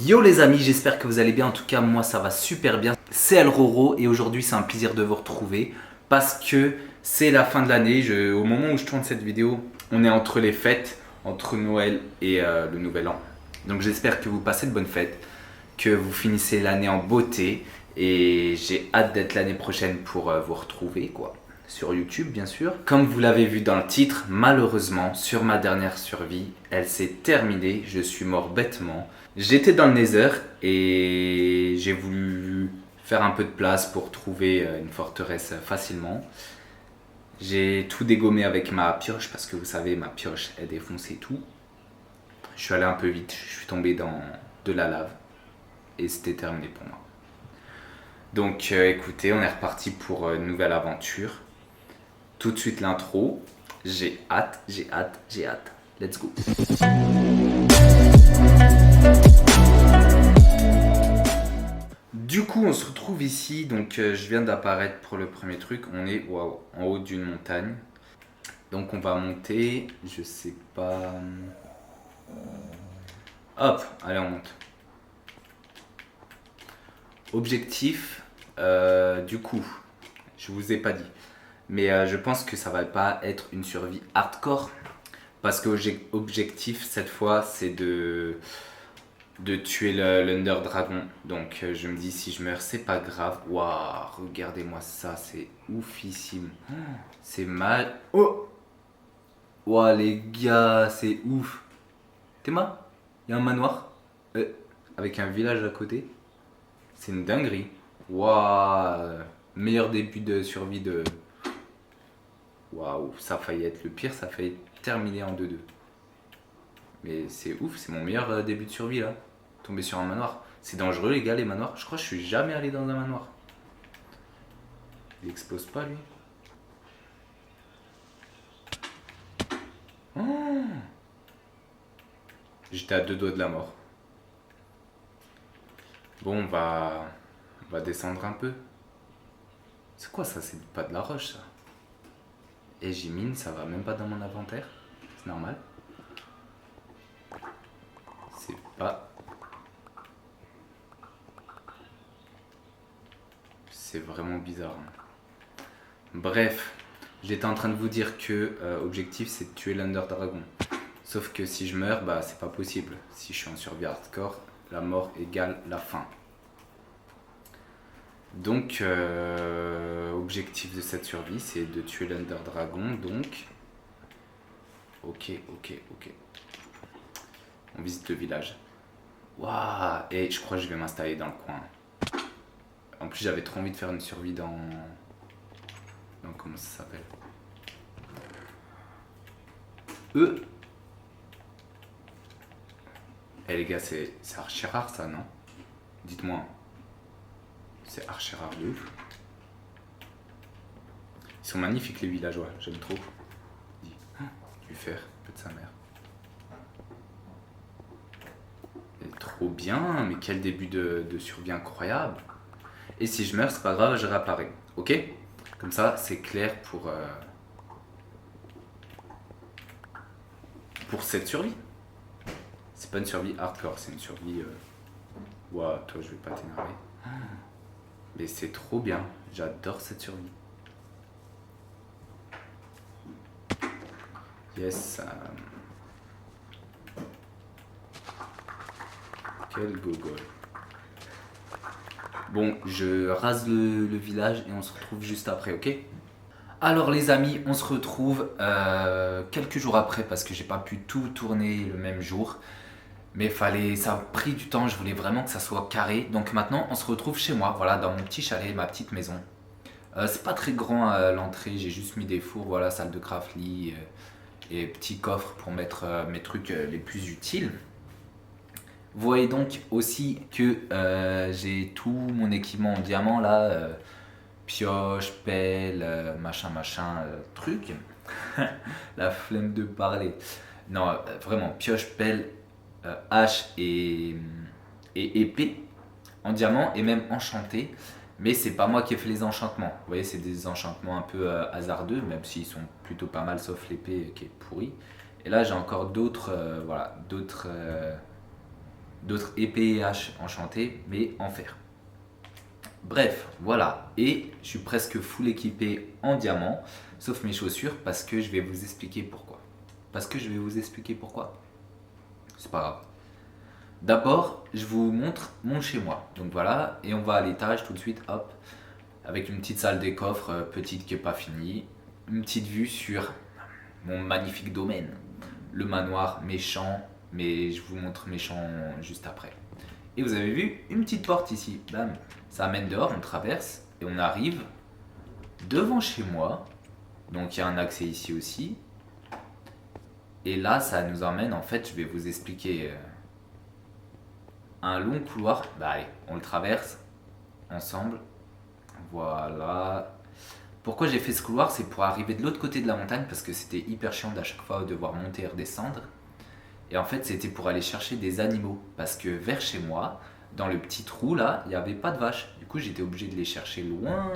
Yo les amis, j'espère que vous allez bien. En tout cas, moi ça va super bien. C'est El Roro et aujourd'hui c'est un plaisir de vous retrouver parce que c'est la fin de l'année. Au moment où je tourne cette vidéo, on est entre les fêtes, entre Noël et le Nouvel An. Donc j'espère que vous passez de bonnes fêtes, que vous finissez l'année en beauté et j'ai hâte d'être l'année prochaine pour vous retrouver quoi. Sur YouTube bien sûr. Comme vous l'avez vu dans le titre, malheureusement sur ma dernière survie, elle s'est terminée, je suis mort bêtement. J'étais dans le Nether et j'ai voulu faire un peu de place pour trouver une forteresse facilement. J'ai tout dégommé avec ma pioche parce que vous savez ma pioche elle défonce et tout. Je suis allé un peu vite, je suis tombé dans de la lave et c'était terminé pour moi. Donc écoutez, on est reparti pour une nouvelle aventure. Tout de suite l'intro. J'ai hâte, j'ai hâte, j'ai hâte. Let's go. Du coup, on se retrouve ici. Donc, je viens d'apparaître pour le premier truc. On est en haut d'une montagne. Donc, on va monter. Je sais pas. Hop, allez, on monte. Objectif. Du coup, je vous ai pas dit. Mais je pense que ça va pas être une survie hardcore. Parce que l'objectif cette fois c'est de tuer l'Under Dragon. Donc je me dis si je meurs c'est pas grave. Waouh, regardez-moi ça, c'est oufissime. C'est mal. Oh, waouh les gars, c'est ouf. Théma, il y a un manoir avec un village à côté. C'est une dinguerie. Waouh, meilleur début de survie de... Waouh, ça a failli être le pire, ça a failli terminer en 2-2. Mais c'est ouf, c'est mon meilleur début de survie là. Tomber sur un manoir. C'est dangereux les gars les manoirs. Je crois que je suis jamais allé dans un manoir. Il explose pas lui. Oh, j'étais à 2 doigts de la mort. Bon on va descendre un peu. C'est quoi ça? C'est pas de la roche ça. Et j'y mine, ça va même pas dans mon inventaire. C'est normal. C'est pas... C'est vraiment bizarre. Hein. Bref, j'étais en train de vous dire que objectif c'est de tuer l'Under Dragon. Sauf que si je meurs, bah c'est pas possible. Si je suis en survie hardcore, la mort égale la fin. Donc, objectif de cette survie, c'est de tuer l'Under Dragon. Donc, ok. On visite le village. Waouh! Et je crois que je vais m'installer dans le coin. En plus, j'avais trop envie de faire une survie dans comment ça s'appelle? Eh les gars, c'est archi rare ça, non? Dites-moi. C'est archi rare de ouf. Ils sont magnifiques les villageois, j'aime trop. Du fer, peu de sa mère. Et trop bien, mais quel début de survie incroyable. Et si je meurs, c'est pas grave, je réapparais. Ok? Comme ça, c'est clair pour cette survie. C'est pas une survie hardcore, c'est une survie... Ouah, toi, je vais pas t'énerver. Mais c'est trop bien, j'adore cette survie. Yes. Quel gogol. Bon, je rase le village et on se retrouve juste après, ok? Alors les amis, on se retrouve quelques jours après parce que j'ai pas pu tout tourner le même jour. Mais ça a pris du temps, je voulais vraiment que ça soit carré. Donc maintenant, on se retrouve chez moi, voilà, dans mon petit chalet, ma petite maison. C'est pas très grand l'entrée, j'ai juste mis des fours, voilà, salle de craft, lit et petit coffre pour mettre mes trucs les plus utiles. Vous voyez donc aussi que j'ai tout mon équipement en diamant là, pioche, pelle, machin, truc. La flemme de parler. Non, vraiment, pioche, pelle, hache et épée en diamant et même enchanté. Mais c'est pas moi qui ai fait les enchantements. Vous voyez, c'est des enchantements un peu hasardeux, même s'ils sont plutôt pas mal, sauf l'épée qui est pourrie. Et là, j'ai encore d'autres d'autres épées et haches enchantées, mais en fer. Bref, voilà. Et je suis presque full équipé en diamant, sauf mes chaussures, parce que je vais vous expliquer pourquoi. C'est pas grave. D'abord, je vous montre mon chez moi. Donc voilà, et on va à l'étage tout de suite, hop, avec une petite salle des coffres, petite qui n'est pas finie. Une petite vue sur mon magnifique domaine. Le manoir, mes champs, mais je vous montre mes champs juste après. Et vous avez vu une petite porte ici, bam. Ça amène dehors, on traverse et on arrive devant chez moi. Donc il y a un accès ici aussi. Et là, ça nous emmène, en fait, je vais vous expliquer un long couloir. Bah allez, on le traverse ensemble. Voilà. Pourquoi j'ai fait ce couloir? C'est pour arriver de l'autre côté de la montagne parce que c'était hyper chiant d'à chaque fois devoir monter et redescendre. Et en fait, c'était pour aller chercher des animaux. Parce que vers chez moi, dans le petit trou là, il n'y avait pas de vaches. Du coup, j'étais obligé de les chercher loin.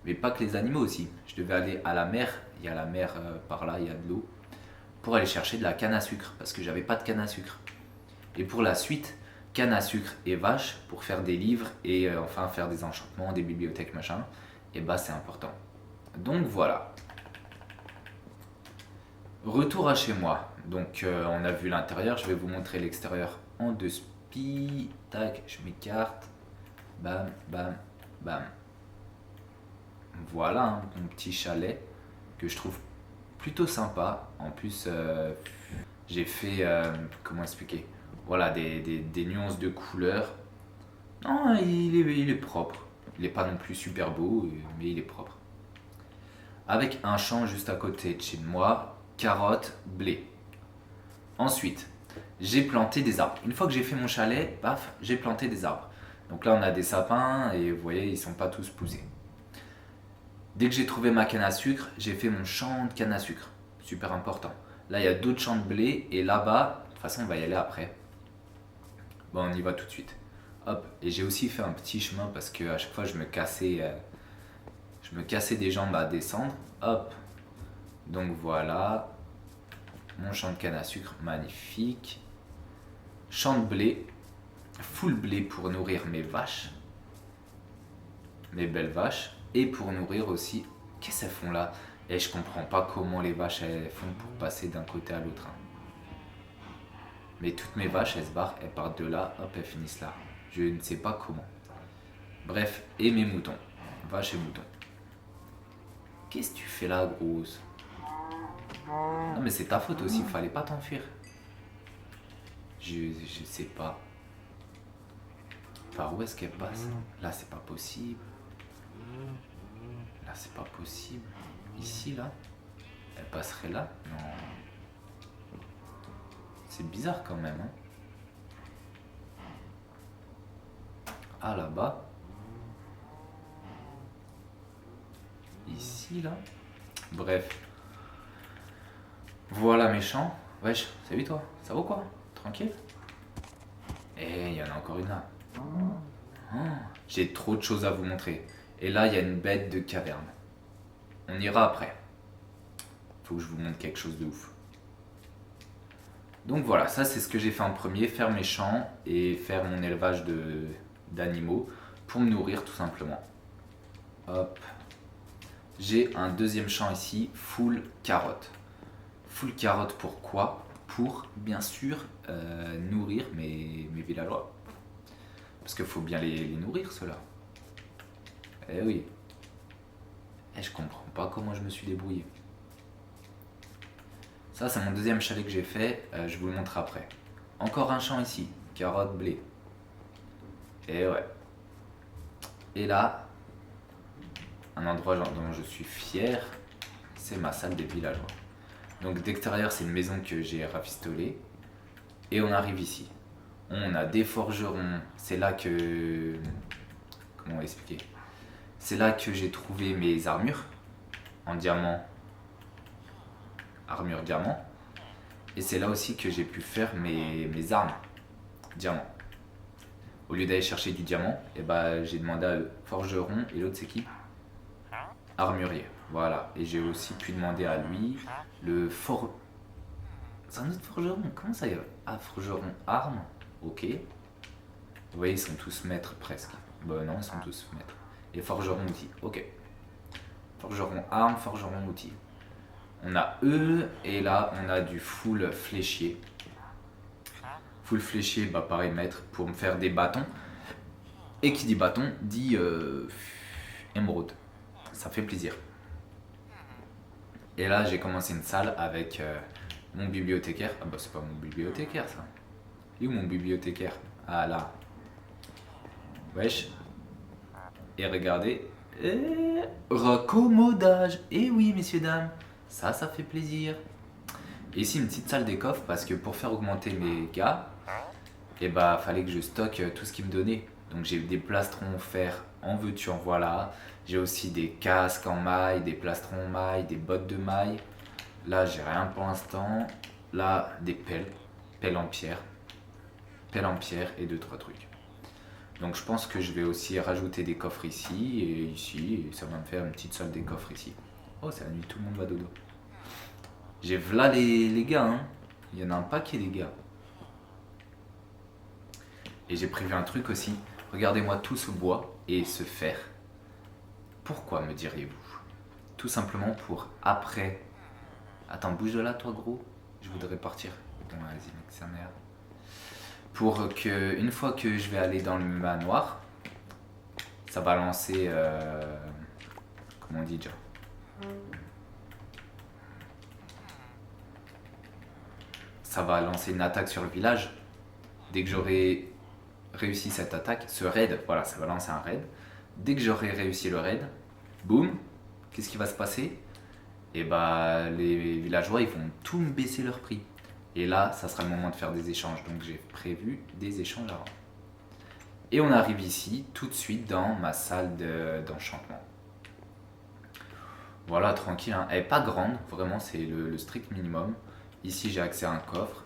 Mais pas que les animaux aussi. Je devais aller à la mer. Il y a la mer par là, il y a de l'eau. Pour aller chercher de la canne à sucre. Parce que j'avais pas de canne à sucre. Et pour la suite, canne à sucre et vache pour faire des livres et enfin faire des enchantements, des bibliothèques, machin. Et bah, c'est important. Donc voilà. Retour à chez moi. Donc on a vu l'intérieur, je vais vous montrer l'extérieur en deux spi. Tac, je m'écarte. Bam, bam, bam. Voilà mon petit chalet que je trouve plutôt sympa. En plus, j'ai fait, comment expliquer? Voilà, des nuances de couleurs. Non, il est propre. Il n'est pas non plus super beau, mais il est propre. Avec un champ juste à côté de chez moi, carottes, blé. Ensuite, j'ai planté des arbres. Une fois que j'ai fait mon chalet, paf, j'ai planté des arbres. Donc là, on a des sapins et vous voyez, ils ne sont pas tous poussés. Dès que j'ai trouvé ma canne à sucre, j'ai fait mon champ de canne à sucre. Super important. Là, il y a d'autres champs de blé et là-bas, de toute façon, on va y aller après. Bon, on y va tout de suite. Hop, et j'ai aussi fait un petit chemin parce que à chaque fois, je me cassais des jambes à descendre. Hop, donc voilà. Mon champ de canne à sucre, magnifique. Champ de blé, full blé pour nourrir mes vaches. Mes belles vaches. Et pour nourrir aussi, qu'est-ce qu'elles font là? Et je comprends pas comment les vaches elles font pour passer d'un côté à l'autre. Mais toutes mes vaches elles se barrent, elles partent de là, hop, elles finissent là. Je ne sais pas comment. Bref, et mes moutons. Vaches et moutons. Qu'est-ce que tu fais là, grosse? Non mais c'est ta faute aussi, fallait pas t'enfuir. Je sais pas. Par où est-ce qu'elle passe? Là c'est pas possible. Là c'est pas possible. Ici là? Elle passerait là? Non. C'est bizarre quand même. Hein. Ah là-bas. Ici là. Bref. Voilà mes champs. Wesh, salut toi. Ça va quoi? Tranquille? Et il y en a encore une là. Oh, j'ai trop de choses à vous montrer. Et là, il y a une bête de caverne. On ira après. Faut que je vous montre quelque chose de ouf. Donc voilà, ça c'est ce que j'ai fait en premier, faire mes champs et faire mon élevage d'animaux pour me nourrir tout simplement. Hop. J'ai un deuxième champ ici, full carottes. Full carottes pourquoi? Pour bien sûr nourrir mes villageois. Parce qu'il faut bien les nourrir ceux-là. Eh oui. Et je comprends pas comment je me suis débrouillé. Ça c'est mon deuxième chalet que j'ai fait, je vous le montre après. Encore un champ ici, carottes, blé. Et ouais. Et là, un endroit dont je suis fier, c'est ma salle des villageois. Donc d'extérieur c'est une maison que j'ai rafistolée. Et on arrive ici. On a des forgerons, c'est là que... Comment expliquer? C'est là que j'ai trouvé mes armures en diamant. Armure diamant. Et c'est là aussi que j'ai pu faire mes armes diamant. Au lieu d'aller chercher du diamant, et bah, j'ai demandé à eux, forgeron, et l'autre c'est qui? Armurier, voilà. Et j'ai aussi pu demander à lui le C'est un autre forgeron, comment ça y est? Ah, forgeron arme. Ok. Vous voyez, ils sont tous maîtres presque. Bah non, ils sont tous maîtres. Et forgeron outils. Ok. Forgeron arme, forgeron outils. On a eux, et là on a du full fléchier. Full fléchier, bah pareil, maître, pour me faire des bâtons. Et qui dit bâton, dit émeraude. Ça fait plaisir. Et là j'ai commencé une salle avec mon bibliothécaire. Ah bah c'est pas mon bibliothécaire ça. Il est où mon bibliothécaire? Ah là. Wesh. Et regardez. Raccommodage. Et oui messieurs dames. Ça fait plaisir. Et ici une petite salle des coffres parce que pour faire augmenter mes gars, et bah fallait que je stocke tout ce qu'ils me donnaient. Donc j'ai des plastrons fer en veux-tu en voilà. J'ai aussi des casques en maille, des plastrons en maille, des bottes de maille. Là j'ai rien pour l'instant. Là des pelles en pierre et 2-3 trucs. Donc je pense que je vais aussi rajouter des coffres ici et ici, et ça va me faire une petite salle des coffres ici. Oh c'est la nuit, tout le monde va dodo. J'ai v'là les gars, hein. Il y en a un paquet les gars. Et j'ai prévu un truc aussi. Regardez-moi tout ce bois et ce fer. Pourquoi me diriez-vous? Tout simplement pour après... Attends, bouge de là toi gros. Je voudrais partir. Bon, vas-y mec, sa mère. Pour que, une fois que je vais aller dans le manoir, ça va lancer... comment on dit déjà? Ça va lancer une attaque sur le village. Dès que j'aurai réussi cette attaque, ce raid, voilà, ça va lancer un raid. Dès que j'aurai réussi le raid, boum, qu'est-ce qui va se passer? Et bah les villageois ils vont tout me baisser leur prix. Et là, ça sera le moment de faire des échanges. Donc j'ai prévu des échanges avant. Et on arrive ici tout de suite dans ma salle d'enchantement. Voilà, tranquille, hein. Elle n'est pas grande, vraiment c'est le strict minimum. Ici j'ai accès à un coffre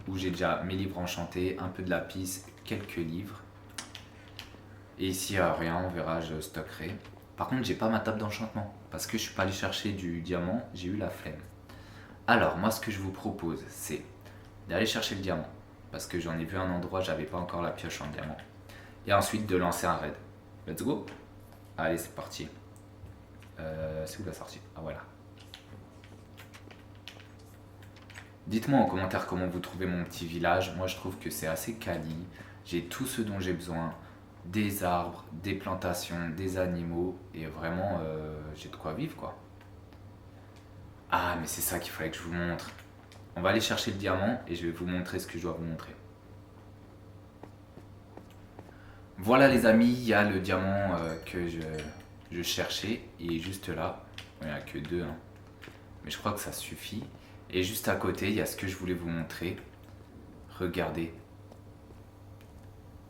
où j'ai déjà mes livres enchantés, un peu de lapis, quelques livres. Et ici rien, on verra, je stockerai. Par contre j'ai pas ma table d'enchantement parce que je suis pas allé chercher du diamant, j'ai eu la flemme. Alors moi ce que je vous propose c'est d'aller chercher le diamant parce que j'en ai vu un endroit, j'avais pas encore la pioche en diamant. Et ensuite de lancer un raid. Let's go. Allez c'est parti. C'est où la sortie? Ah voilà. Dites-moi en commentaire comment vous trouvez mon petit village. Moi je trouve que c'est assez quali. J'ai tout ce dont j'ai besoin. Des arbres, des plantations, des animaux. Et vraiment j'ai de quoi vivre quoi. Ah mais c'est ça qu'il fallait que je vous montre. On va aller chercher le diamant et je vais vous montrer ce que je dois vous montrer. Voilà les amis, il y a le diamant que je cherchais. Il est juste là. Il n'y en a que deux. Hein. Mais je crois que ça suffit. Et juste à côté, il y a ce que je voulais vous montrer. Regardez.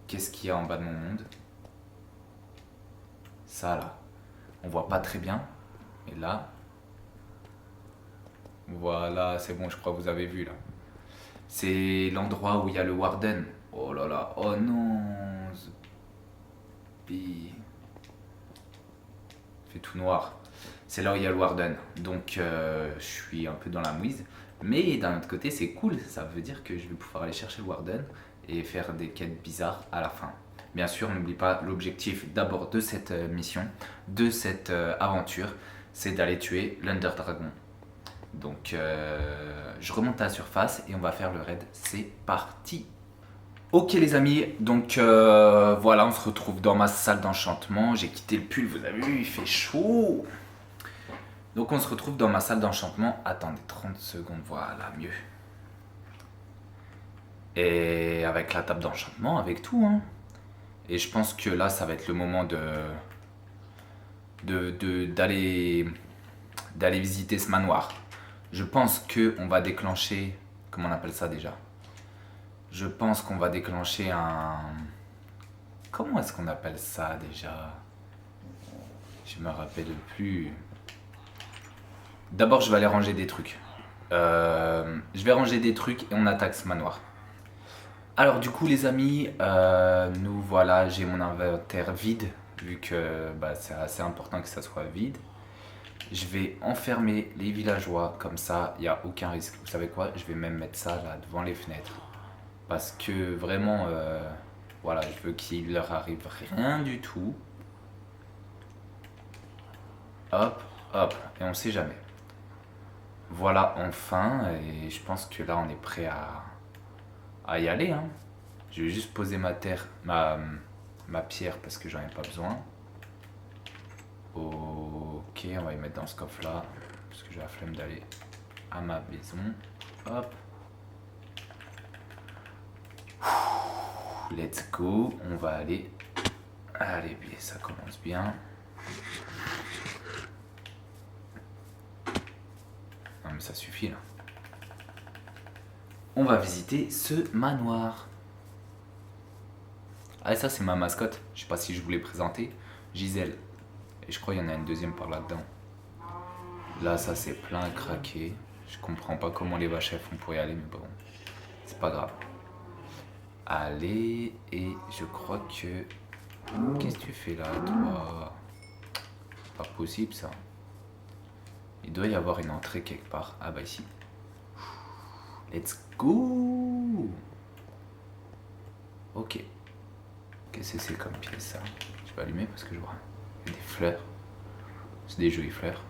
Qu'est-ce qu'il y a en bas de mon monde? Ça là. On voit pas très bien. Et là. Voilà, c'est bon, je crois que vous avez vu là. C'est l'endroit où il y a le Warden. Oh là là, oh non. Il fait tout noir. C'est là où il y a le Warden. Donc je suis un peu dans la mouise. Mais d'un autre côté, c'est cool. Ça veut dire que je vais pouvoir aller chercher le Warden et faire des quêtes bizarres à la fin. Bien sûr, n'oublie pas l'objectif d'abord de cette mission, de cette aventure, c'est d'aller tuer l'Under Dragon. Donc je remonte à la surface et on va faire le raid. C'est parti! Ok les amis, donc voilà, on se retrouve dans ma salle d'enchantement. J'ai quitté le pull, vous avez vu, il fait chaud. Donc on se retrouve dans ma salle d'enchantement. Attendez 30 secondes, voilà, mieux. Et avec la table d'enchantement, avec tout. Hein. Et je pense que là, ça va être le moment d'aller visiter ce manoir. Je pense qu'on va déclencher... Comment on appelle ça déjà? Je pense qu'on va déclencher un... Comment est-ce qu'on appelle ça déjà? Je me rappelle plus. D'abord, je vais aller ranger des trucs. Je vais ranger des trucs et on attaque ce manoir. Alors du coup les amis, nous voilà, j'ai mon inventaire vide, vu que c'est assez important que ça soit vide. Je vais enfermer les villageois, comme ça il n'y a aucun risque. Vous savez quoi? Je vais même mettre ça là devant les fenêtres. Parce que vraiment, voilà, je veux qu'il leur arrive rien du tout. Hop, hop, et on sait jamais. Voilà, enfin, et je pense que là on est prêt à y aller. Hein. Je vais juste poser ma pierre parce que j'en ai pas besoin. Ok, on va y mettre dans ce coffre là, parce que j'ai la flemme d'aller à ma maison. Hop. Let's go, on va aller. Allez, bien, ça commence bien. Non mais ça suffit là. On va visiter ce manoir. Ah, ça c'est ma mascotte. Je sais pas si je vous l'ai présenté. Gisèle. Et je crois qu'il y en a une deuxième par là-dedans. Là, ça c'est plein craqué. Je comprends pas comment les vaches elles font pour y aller, mais bon, c'est pas grave. Allez, et je crois que... Qu'est-ce que tu fais là, toi? Pas possible ça. Il doit y avoir une entrée quelque part. Ah bah ici. Let's go. Ok. Qu'est-ce que c'est comme pièce ça? Je vais allumer parce que je vois. Il y a des fleurs. C'est des jolies fleurs.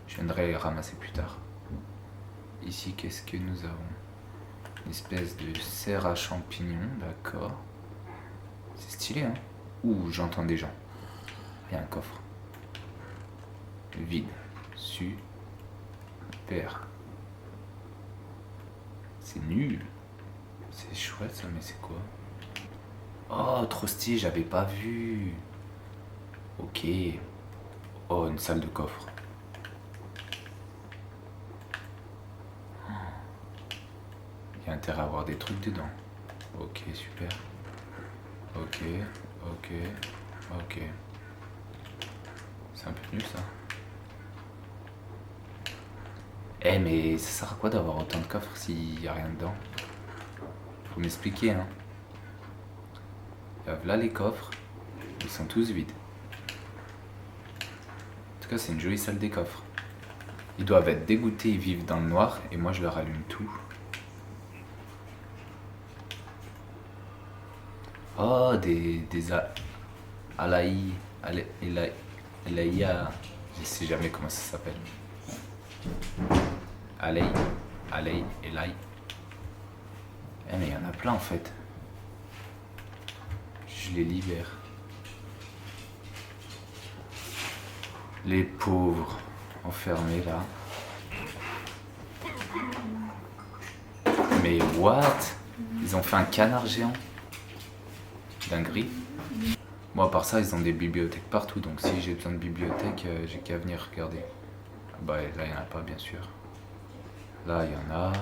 Je viendrai les ramasser plus tard. Ici, qu'est-ce que nous avons? Une espèce de serre à champignons, d'accord. C'est stylé, hein? Ouh, j'entends des gens. Il y a un coffre. Vide. Super. C'est nul. C'est chouette ça, mais c'est quoi? Oh, trop stylé, j'avais pas vu. Ok. Oh, une salle de coffre. Il y a intérêt à avoir des trucs dedans. Ok, super. Ok, ok, ok. C'est un peu nul ça. Eh mais ça sert à quoi d'avoir autant de coffres s'il n'y a rien dedans? Faut m'expliquer hein. Là les coffres, ils sont tous vides. En tout cas c'est une jolie salle des coffres. Ils doivent être dégoûtés, ils vivent dans le noir et moi je leur allume tout. Oh des alaï, alaïa, je sais jamais comment ça s'appelle. Alaï, Elaï. Eh mais il y en a plein en fait. Je les libère. Les pauvres enfermés là. Mais what? Ils ont fait un canard géant. Dinguerie. Bon à part ça ils ont des bibliothèques partout donc si j'ai besoin de bibliothèque j'ai qu'à venir regarder. Bah là il n'y en a pas bien sûr. Là il y en a.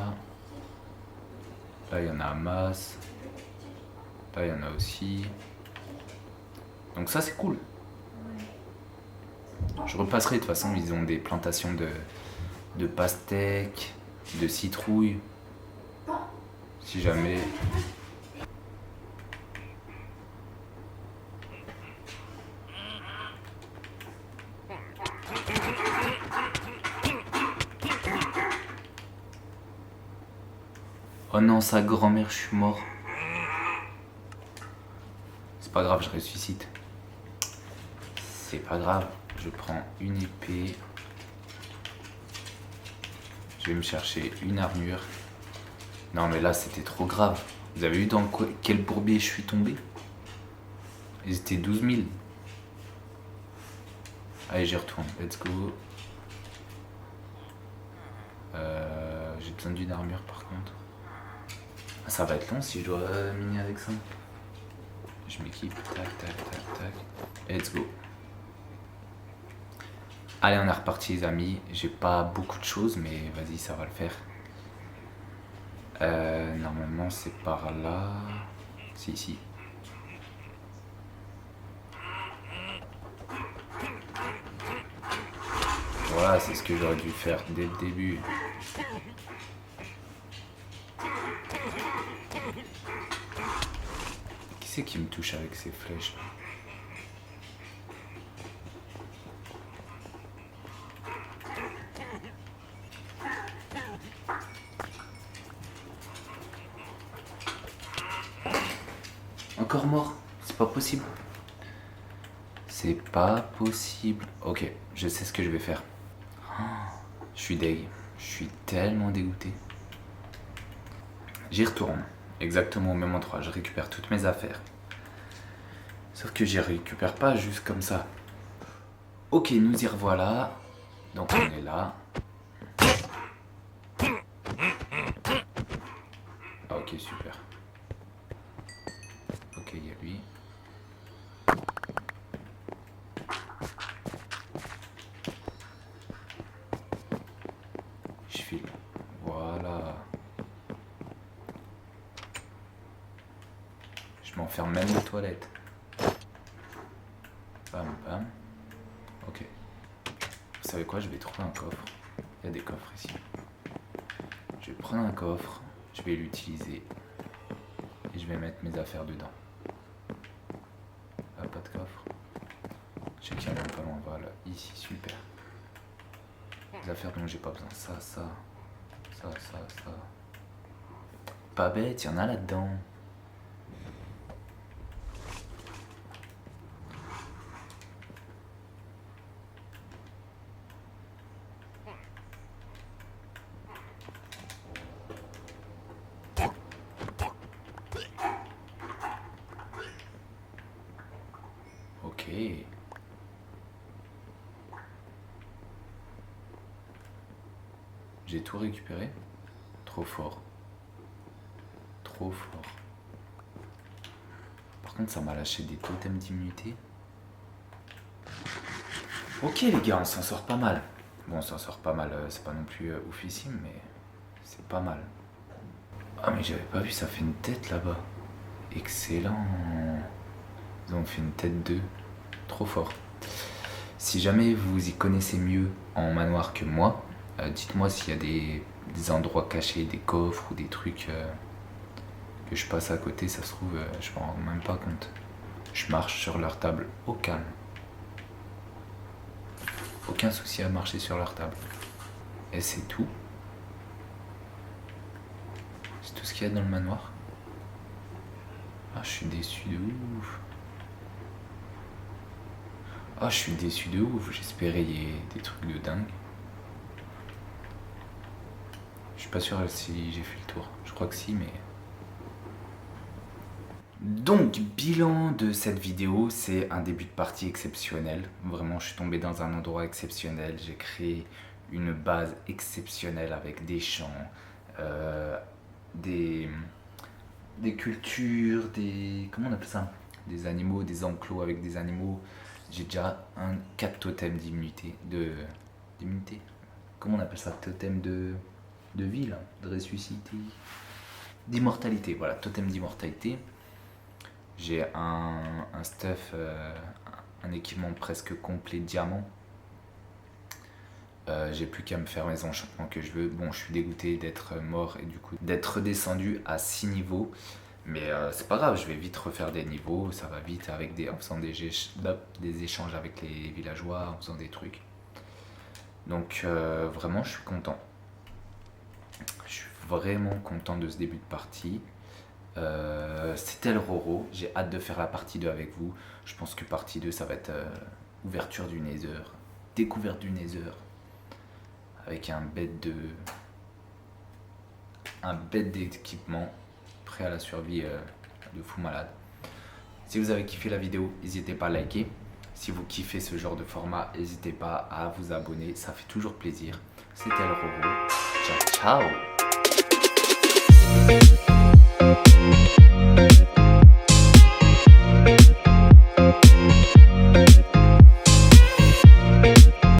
Là il y en a en masse. Là il y en a aussi. Donc ça c'est cool. Je repasserai de toute façon, ils ont des plantations de pastèques, de citrouilles. Si jamais. Oh non, sa grand-mère, je suis mort. C'est pas grave, je ressuscite. C'est pas grave, je prends une épée. Je vais me chercher une armure. Non mais là c'était trop grave. Vous avez vu dans quel bourbier je suis tombé? Ils étaient 12 000. Allez j'y retourne, let's go. J'ai besoin d'une armure par contre. Ah, ça va être long si je dois miner avec ça. Je m'équipe, tac, tac, tac, tac. Let's go. Allez, on est reparti les amis. J'ai pas beaucoup de choses, mais vas-y, ça va le faire. Normalement, c'est par là. C'est ici. Voilà, c'est ce que j'aurais dû faire dès le début. Qui c'est qui me touche avec ces flèches là? C'est pas possible. C'est pas possible. Ok, je sais ce que je vais faire. Oh, je suis deg. Je suis tellement dégoûté. J'y retourne. Exactement au même endroit. Je récupère toutes mes affaires. Sauf que j'y récupère pas juste comme ça. Ok, nous y revoilà. Donc on est là. Ah, ok, super. Ok, il y a lui. Je file. Voilà. Je m'enferme même aux toilettes. Bam, bam. Ok. Vous savez quoi? Je vais trouver un coffre. Il y a des coffres ici. Je vais prendre un coffre. Je vais l'utiliser. Et je vais mettre mes affaires dedans. Ah, pas de coffre. Je sais qu'il y en a pas loin. Voilà. Ici, super. Les affaires dont j'ai pas besoin. Ça. Pas bête, il y en a là-dedans. Ok. J'ai tout récupéré. Trop fort. Trop fort. Par contre, ça m'a lâché des totems d'immunité. Ok les gars, on s'en sort pas mal. Bon, on s'en sort pas mal, c'est pas non plus oufissime, mais c'est pas mal. Ah mais j'avais pas vu, ça fait une tête là-bas. Excellent. Ils ont fait une tête 2. Trop fort. Si jamais vous y connaissez mieux en manoir que moi, dites-moi s'il y a des endroits cachés, des coffres ou des trucs que je passe à côté. Ça se trouve, je m'en rends même pas compte. Je marche sur leur table au calme. Aucun souci à marcher sur leur table. Et c'est tout. C'est tout ce qu'il y a dans le manoir. Ah, je suis déçu de ouf. Ah, je suis déçu de ouf. J'espérais y ait des trucs de dingue. Je suis pas sûr si j'ai fait le tour. Je crois que si, mais... Donc, bilan de cette vidéo, c'est un début de partie exceptionnel. Vraiment, je suis tombé dans un endroit exceptionnel. J'ai créé une base exceptionnelle avec des champs, des cultures, comment on appelle ça? Des animaux, des enclos avec des animaux. J'ai déjà 4 totems d'immunité. D'immunité? Comment on appelle ça? Totem de vie, là, de ressuscité. D'immortalité, voilà, totem d'immortalité. J'ai un stuff, un équipement presque complet diamant. J'ai plus qu'à me faire mes enchantements que je veux. Bon, je suis dégoûté d'être mort et du coup d'être descendu à 6 niveaux. Mais c'est pas grave, je vais vite refaire des niveaux. Ça va vite avec en faisant des échanges avec les villageois, en faisant des trucs. Donc vraiment, je suis content. Je suis vraiment content de ce début de partie. C'était le Roro, j'ai hâte de faire la partie 2 avec vous. Je pense que partie 2 ça va être ouverture du Nether, découverte du Nether, avec un bête d'équipement prêt à la survie de fou malade. Si vous avez kiffé la vidéo, n'hésitez pas à liker. Si vous kiffez ce genre de format, n'hésitez pas à vous abonner, ça fait toujours plaisir. C'était le Roro, ciao ciao.